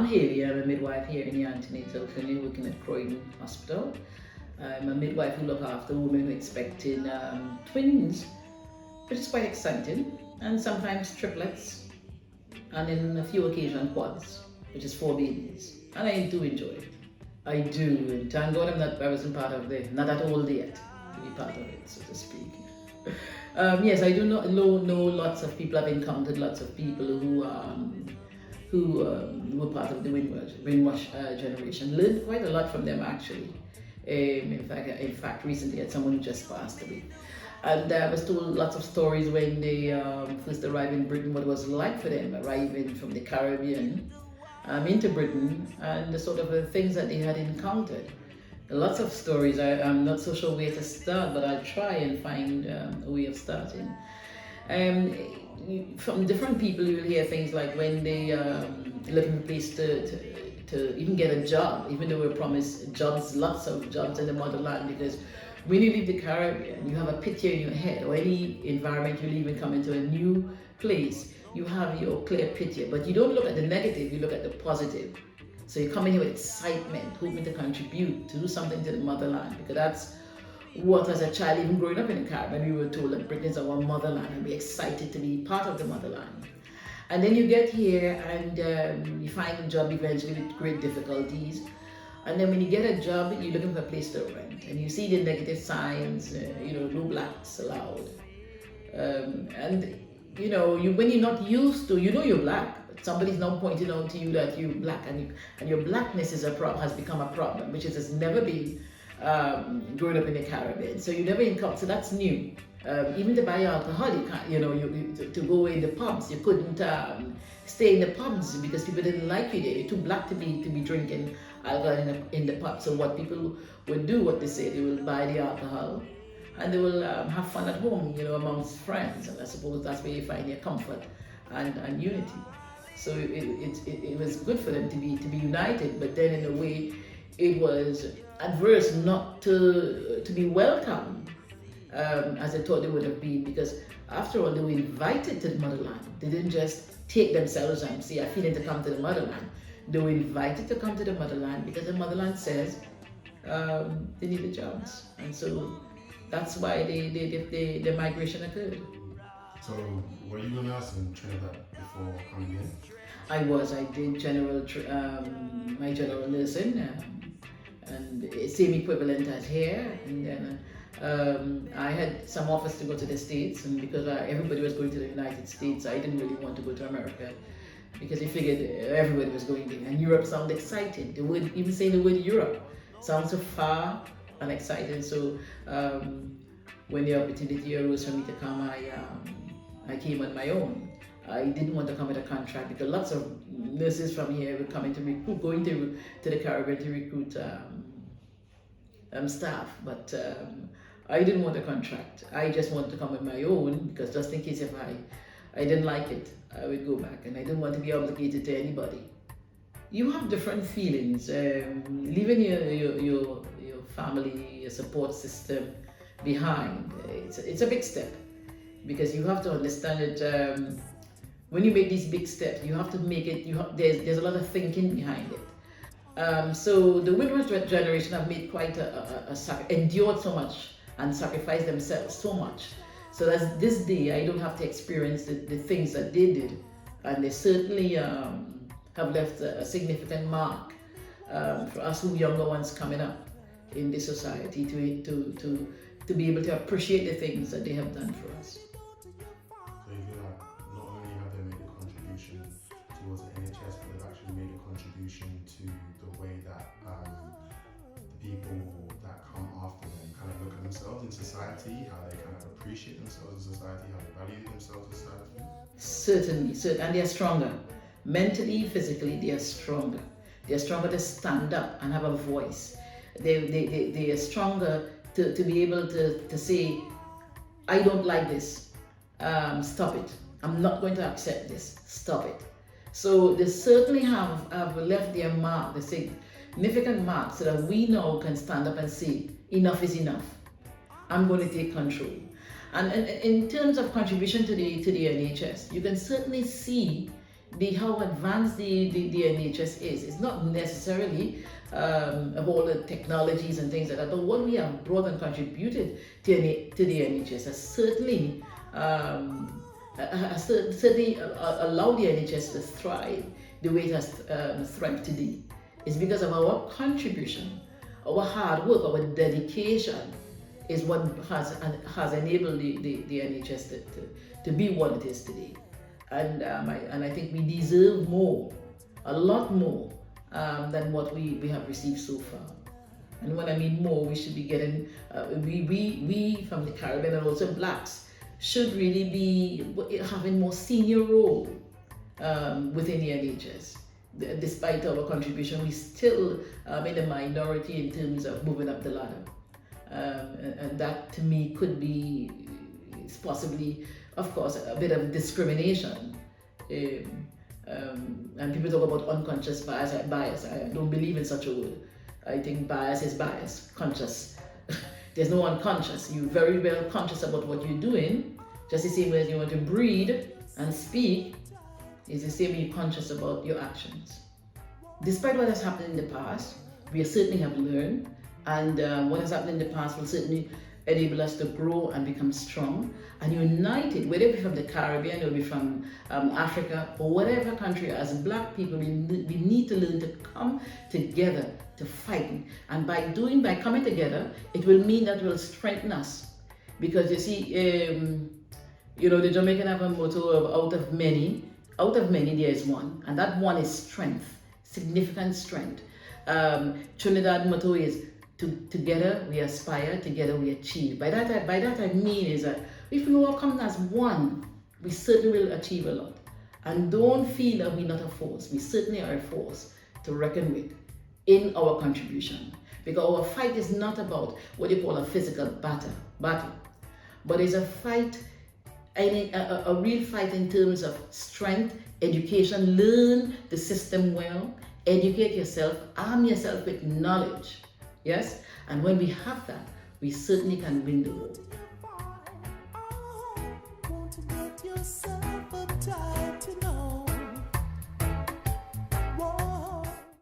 I'm Hayley. I'm a midwife here in the antenatal clinic working at Croydon Hospital. I'm a midwife who look after women who are expecting twins, which is quite exciting, and sometimes triplets, and in a few occasions quads, which is 4 babies. And I do enjoy it. I do, and thank God I wasn't part of not that old yet to be part of it, so to speak. Yes, I do know lots of people. I've encountered lots of people who were part of the Windrush Generation. Learned quite a lot from them actually. In fact, recently I had someone who just passed away. And I was told lots of stories when they first arrived in Britain, what it was like for them arriving from the Caribbean into Britain, and the sort of things that they had encountered. Lots of stories. I'm not so sure where to start, but I'll try and find a way of starting. From different people, you will hear things like when they look in a place to even get a job, even though we're promised jobs, lots of jobs in the motherland, because when you leave the Caribbean, you have a picture in your head, or any environment you leave and come into a new place, you have your clear picture, but you don't look at the negative, you look at the positive. So you come in here with excitement, hoping to contribute, to do something to the motherland, because that's what, as a child, even growing up in the Caribbean, we were told that Britain is our motherland, and we're excited to be part of the motherland. And then you get here and you find a job eventually with great difficulties. And then when you get a job, you're looking for a place to rent, and you see the negative signs, no blacks allowed. And when you're not used to, you're black, but somebody's now pointing out to you that you're black, and your blackness has become a problem, which has never been growing up in the Caribbean. So you never encounter, so that's new. Even to buy alcohol, you can't, to go in the pubs, you couldn't stay in the pubs because people didn't like you there. You're too black to be drinking alcohol in the pub. So what people would do, what they say, they will buy the alcohol and they will have fun at home, amongst friends. And I suppose that's where you find your comfort and unity. So it was good for them to be united, but then in a way it was adverse not to be welcomed as I thought they would have been, because after all, they were invited to the motherland. They didn't just take themselves and say, I feel to come to the motherland. They were invited to come to the motherland because the motherland says they need the jobs. And so that's why the migration occurred. So were you a nurse in Trinidad before coming in? I did my general nursing, and same equivalent as here. And then I had some offers to go to the States, and because everybody was going to the United States, I didn't really want to go to America, because I figured everybody was going there. And Europe sounded exciting. Even saying the word Europe sounds so far and exciting. So when the opportunity arose for me to come, I came on my own. I didn't want to come with a contract because lots of nurses from here were coming to recruit, going to the Caribbean to recruit staff, but I didn't want a contract. I just wanted to come with my own, because just in case if I didn't like it, I would go back, and I didn't want to be obligated to anybody. You have different feelings. Leaving your family, your support system behind, it's a big step, because you have to understand that when you make these big steps, you have to make it. There's a lot of thinking behind it. So the Windrush Generation have made quite endured so much and sacrificed themselves so much, so that this day I don't have to experience the things that they did, and they certainly have left a significant mark for us who younger ones coming up in this society to be able to appreciate the things that they have done for us. So you feel like not only have they made a contribution towards the NHS, but they've actually made a contribution to the way that the people that come after them kind of look at themselves in society, how they kind of appreciate themselves in society, how they value themselves in society? Certainly, and they are stronger. Mentally, physically, they are stronger. They are stronger to stand up and have a voice. They are stronger to be able to say, I don't like this, stop it. I'm not going to accept this, stop it. So they certainly have left their mark, the significant mark, so that we now can stand up and say, enough is enough. I'm going to take control. And in terms of contribution to the NHS, you can certainly see how advanced the NHS is. It's not necessarily of all the technologies and things like that, but what we have brought and contributed to the NHS has certainly allowed the NHS to thrive the way it has thrived today. It's because of our contribution, our hard work, our dedication is what has enabled the NHS to be what it is today. And I think we deserve more, a lot more, than what we have received so far. And when I mean more, we should be getting, we from the Caribbean and also blacks should really be having more senior role within the NHS. Despite our contribution, we still in the minority in terms of moving up the ladder. And that to me could be possibly, of course, a bit of discrimination. And people talk about unconscious bias. I don't believe in such a word. I think bias is bias, conscious. There's no unconscious. You're very well conscious about what you're doing, just the same way as you want to breathe and speak, is the same way you're conscious about your actions. Despite what has happened in the past, we certainly have learned, and what has happened in the past will certainly enable us to grow and become strong and united, whether it be from the Caribbean or be from Africa or whatever country. As black people, we need to learn to come together to fight, and by coming together, it will mean that will strengthen us. Because you see, the Jamaican have a motto of out of many there is one, and that one is strength, significant strength. Trinidad motto is together we aspire, together we achieve. By that I mean is that if we all come as one, we certainly will achieve a lot. And don't feel that we're not a force. We certainly are a force to reckon with in our contribution. Because our fight is not about what you call a physical battle, but it's a fight, a real fight in terms of strength, education. Learn the system well, educate yourself, arm yourself with knowledge. Yes? And when we have that, we certainly can win the war.